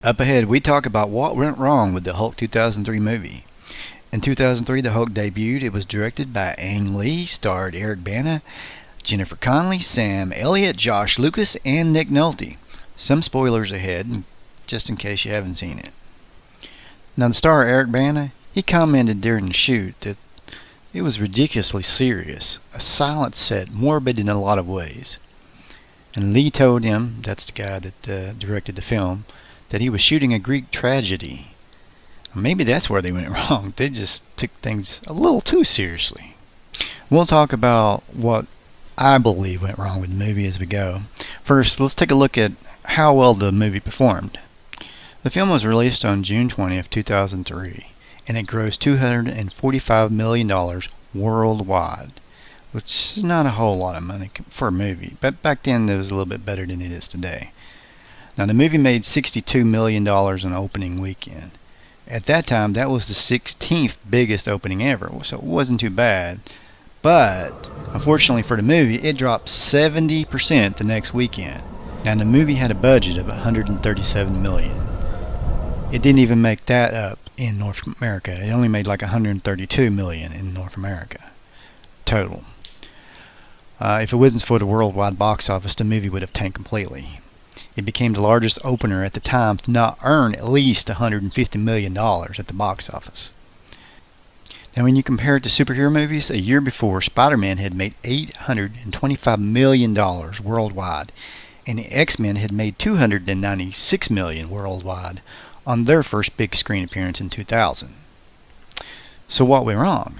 Up ahead, we talk about what went wrong with the Hulk 2003 movie. In 2003, the Hulk debuted. It was directed by Ang Lee, starred Eric Bana, Jennifer Connelly, Sam Elliott, Josh Lucas, and Nick Nolte. Some spoilers ahead, just in case you haven't seen it. Now, the star Eric Bana, he commented during the shoot that it was ridiculously serious, a silent set, morbid in a lot of ways. And Lee told him, that's the guy that directed the film, that he was shooting a Greek tragedy. Maybe that's where they went wrong. They just took things a little too seriously. We'll talk about what I believe went wrong with the movie as we go. First, let's take a look at how well the movie performed. The film was released on June 20th, 2003, and it grossed $245 million worldwide, which is not a whole lot of money for a movie, but back then it was a little bit better than it is today. Now, the movie made $62 million in opening weekend. At that time, that was the 16th biggest opening ever, so it wasn't too bad. But, unfortunately for the movie, it dropped 70% the next weekend. Now, the movie had a budget of $137 million. It didn't even make that up in North America. It only made like $132 million in North America total. If it wasn't for the worldwide box office, the movie would have tanked completely. It became the largest opener at the time to not earn at least $150 million at the box office. Now, when you compare it to superhero movies, a year before, Spider-Man had made $825 million worldwide, and the X-Men had made $296 million worldwide on their first big screen appearance in 2000. So what went wrong?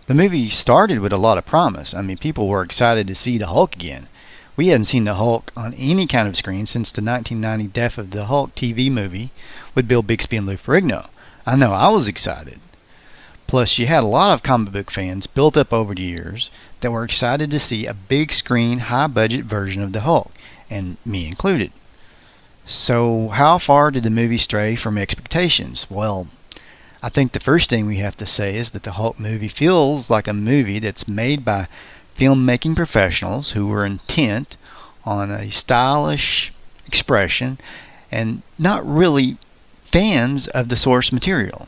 The movie started with a lot of promise. I mean, people were excited to see the Hulk again. We hadn't seen the Hulk on any kind of screen since the 1990 Death of the Hulk TV movie with Bill Bixby and Lou Ferrigno. I know I was excited. Plus, you had a lot of comic book fans built up over the years that were excited to see a big screen, high-budget version of the Hulk, and me included. So, how far did the movie stray from expectations? Well, I think the first thing we have to say is that the Hulk movie feels like a movie that's made by filmmaking professionals who were intent on a stylish expression and not really fans of the source material.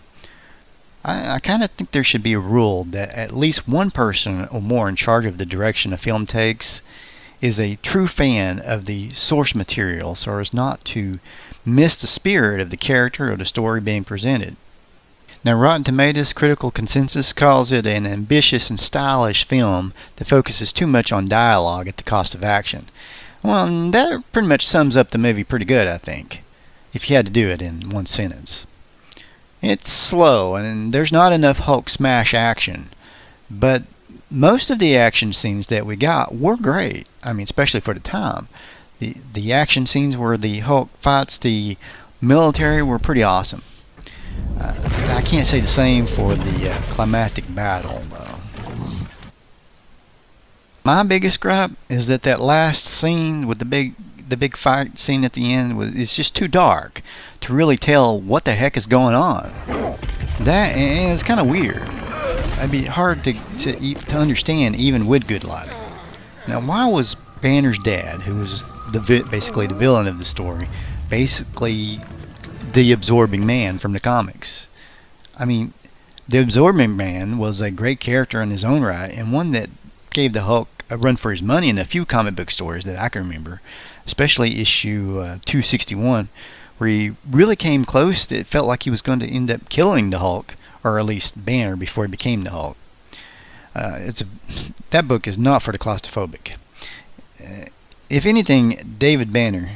I kind of think there should be a rule that at least one person or more in charge of the direction a film takes is a true fan of the source material so as not to miss the spirit of the character or the story being presented. Now, Rotten Tomatoes critical consensus calls it an ambitious and stylish film that focuses too much on dialogue at the cost of action. Well, that pretty much sums up the movie pretty good, I think, if you had to do it in one sentence. It's slow, and there's not enough Hulk smash action, but most of the action scenes that we got were great. I mean, especially for the time. The action scenes where the Hulk fights the military were pretty awesome. I can't say the same for the climactic battle, though. My biggest gripe is that last scene with the big fight scene at the end is just too dark to really tell what the heck is going on. And it's kind of weird. It'd be hard to understand even with good lighting. Now, why was Banner's dad, who was basically the villain of the story, basically the Absorbing Man from the comics? I mean, the Absorbing Man was a great character in his own right, and one that gave the Hulk a run for his money in a few comic book stories that I can remember, especially issue 261, where he really came close. It felt like he was going to end up killing the Hulk, or at least Banner, before he became the Hulk. That book is not for the claustrophobic. If anything, David Banner,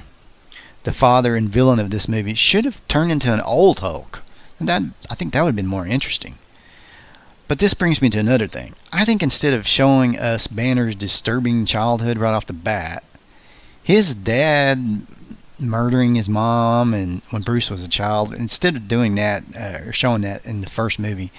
the father and villain of this movie, should have turned into an old Hulk. I think that would have been more interesting. But this brings me to another thing. I think instead of showing us Banner's disturbing childhood right off the bat, his dad murdering his mom and when Bruce was a child, instead of doing that or showing that in the first movie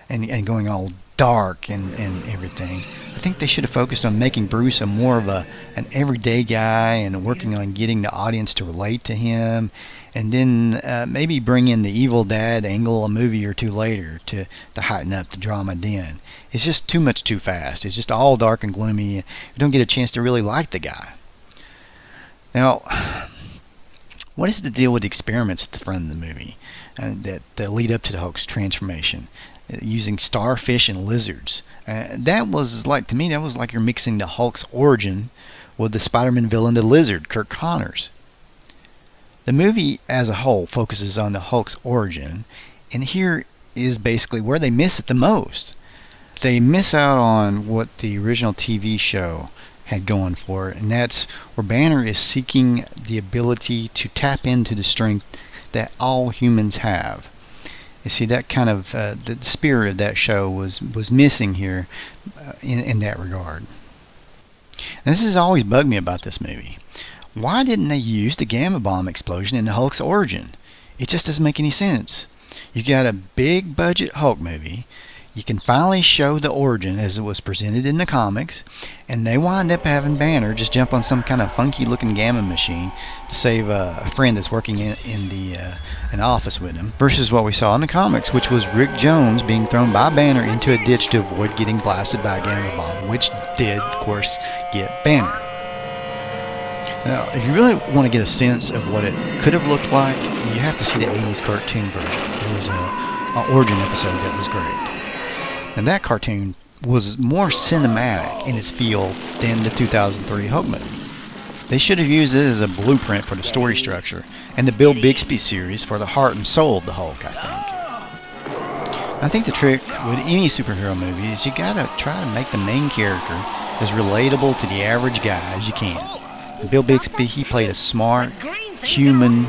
and going all dark and everything, I think they should have focused on making Bruce a more of an everyday guy and working on getting the audience to relate to him, and then maybe bring in the evil dad angle a movie or two later to heighten up the drama then. It's just too much too fast. It's just all dark and gloomy. You don't get a chance to really like the guy. Now, What is the deal with the experiments at the front of the movie that lead up to the Hulk's transformation, using starfish and lizards? That was like, to me, that was like you're mixing the Hulk's origin with the Spider-Man villain, the Lizard, Kirk Connors. The movie as a whole focuses on the Hulk's origin, and here is basically where they miss it the most. They miss out on what the original TV show had going for it, and that's where Banner is seeking the ability to tap into the strength that all humans have. You see, that kind of the spirit of that show was missing here in that regard. And this has always bugged me about this movie. Why didn't they use the gamma bomb explosion in the Hulk's origin? It just doesn't make any sense. You got a big budget Hulk movie. You can finally show the origin as it was presented in the comics, and they wind up having Banner just jump on some kind of funky looking gamma machine to save a friend that's working in an office with him, versus what we saw in the comics, which was Rick Jones being thrown by Banner into a ditch to avoid getting blasted by a gamma bomb, which did, of course, get Banner. Now, if you really want to get a sense of what it could have looked like, you have to see the 80s cartoon version. There was an origin episode that was great. And that cartoon was more cinematic in its feel than the 2003 Hulk movie. They should have used it as a blueprint for the story structure and the Bill Bixby series for the heart and soul of the Hulk, I think. I think the trick with any superhero movie is you gotta try to make the main character as relatable to the average guy as you can. And Bill Bixby, he played a smart, human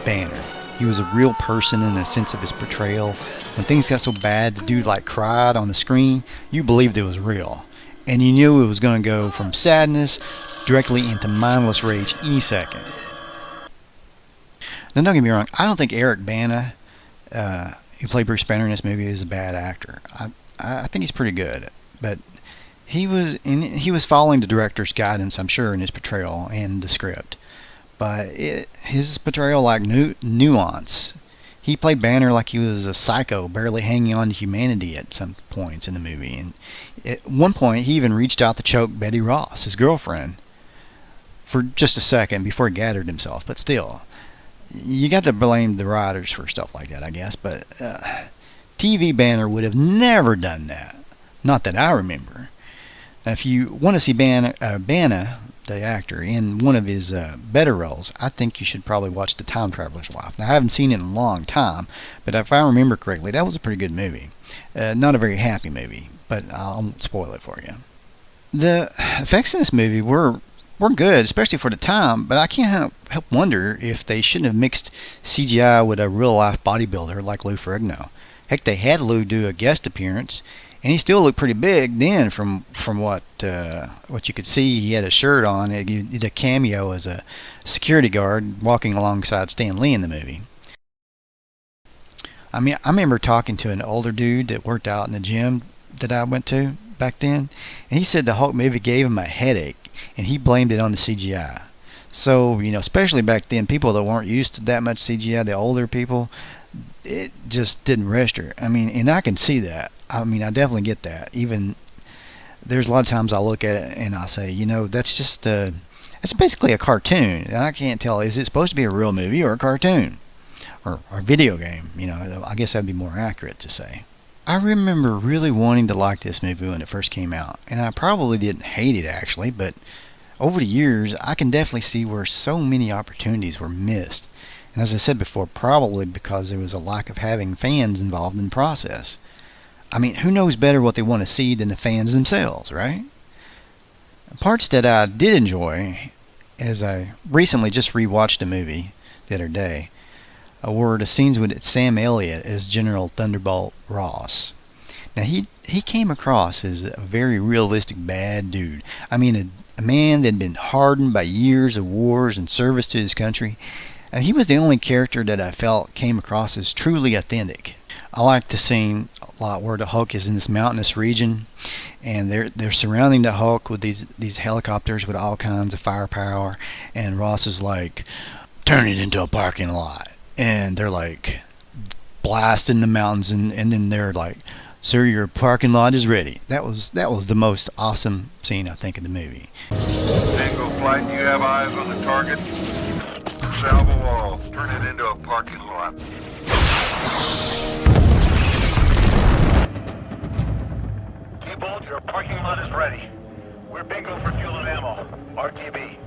Banner. He was a real person in the sense of his portrayal. When things got so bad, the dude like cried on the screen, you believed it was real. And you knew it was going to go from sadness directly into mindless rage any second. Now don't get me wrong, I don't think Eric Bana, who played Bruce Banner in this movie, is a bad actor. I think he's pretty good. But he was following the director's guidance, I'm sure, in his portrayal and the script. But his portrayal lacked nuance. He played Banner like he was a psycho, barely hanging on to humanity at some points in the movie. And at one point, he even reached out to choke Betty Ross, his girlfriend, for just a second before he gathered himself. But still, you got to blame the writers for stuff like that, I guess. But TV Banner would have never done that. Not that I remember. Now, if you want to see Bana, the actor, in one of his better roles, I think you should probably watch The Time Traveler's Wife. Now, I haven't seen it in a long time, but if I remember correctly, that was a pretty good movie. Not a very happy movie, but I won't spoil it for you. The effects in this movie were good, especially for the time, but I can't help wonder if they shouldn't have mixed CGI with a real-life bodybuilder like Lou Ferrigno. Heck, they had Lou do a guest appearance, and he still looked pretty big then from what you could see. He had a shirt on. He did a cameo as a security guard walking alongside Stan Lee in the movie. I mean, I remember talking to an older dude that worked out in the gym that I went to back then, and he said the Hulk movie gave him a headache, and he blamed it on the CGI. So, especially back then, people that weren't used to that much CGI, the older people, it just didn't register. I mean, and I can see that. I mean, I definitely get that. Even there's a lot of times I look at it and I say, that's just it's basically a cartoon, and I can't tell, is it supposed to be a real movie or a cartoon or a video game? I guess that'd be more accurate to say. I remember really wanting to like this movie when it first came out, and I probably didn't hate it actually, but over the years I can definitely see where so many opportunities were missed. And as I said before, probably because there was a lack of having fans involved in the process. I mean, who knows better what they want to see than the fans themselves, right? Parts that I did enjoy, as I recently just rewatched the movie the other day, were the scenes with Sam Elliott as General Thunderbolt Ross. Now, he came across as a very realistic bad dude. I mean, a man that had been hardened by years of wars and service to his country. And he was the only character that I felt came across as truly authentic. I like the scene a lot where the Hulk is in this mountainous region, and they're surrounding the Hulk with these helicopters with all kinds of firepower, and Ross is like, turn it into a parking lot. And they're like blasting the mountains, and then they're like, sir, your parking lot is ready. That was the most awesome scene, I think, in the movie. Tango Flight, you have eyes on the target. Salvo all. Turn it into a parking lot. T-Bolt, your parking lot is ready. We're bingo for fuel and ammo. RTB.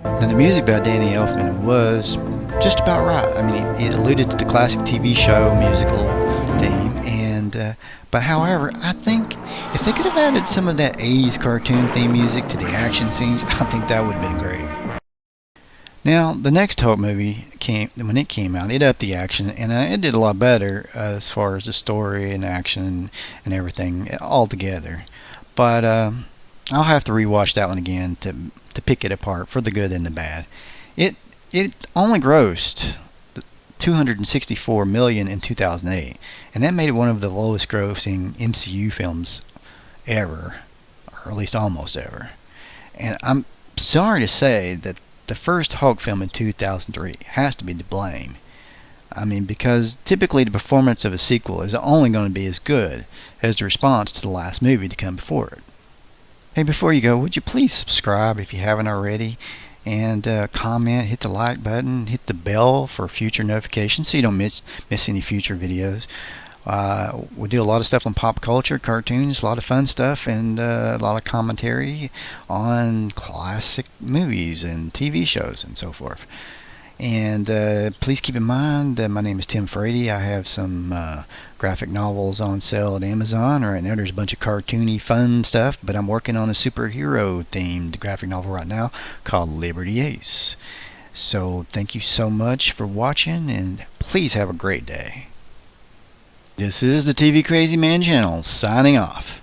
Now, the music by Danny Elfman was just about right. I mean, it alluded to the classic TV show musical theme, but however, I think if they could have added some of that 80s cartoon theme music to the action scenes, I think that would have been great. Now, the next Hulk movie when it came out, it upped the action, and it did a lot better as far as the story and action and everything all together. But I'll have to rewatch that one again to pick it apart for the good and the bad. It only grossed $264 million in 2008, and that made it one of the lowest grossing MCU films ever, or at least almost ever. And I'm sorry to say that the first Hulk film in 2003 has to be to blame. I mean, because typically the performance of a sequel is only going to be as good as the response to the last movie to come before it. Hey, before you go, would you please subscribe if you haven't already, and comment, hit the like button, hit the bell for future notifications so you don't miss any future videos. We do a lot of stuff on pop culture, cartoons, a lot of fun stuff, and a lot of commentary on classic movies and TV shows and so forth. And please keep in mind that my name is Tim Frady. I have some graphic novels on sale at Amazon. Right now there's a bunch of cartoony fun stuff, but I'm working on a superhero themed graphic novel right now called Liberty Ace. So thank you so much for watching, and please have a great day. This is the TV Crazy Man channel, signing off.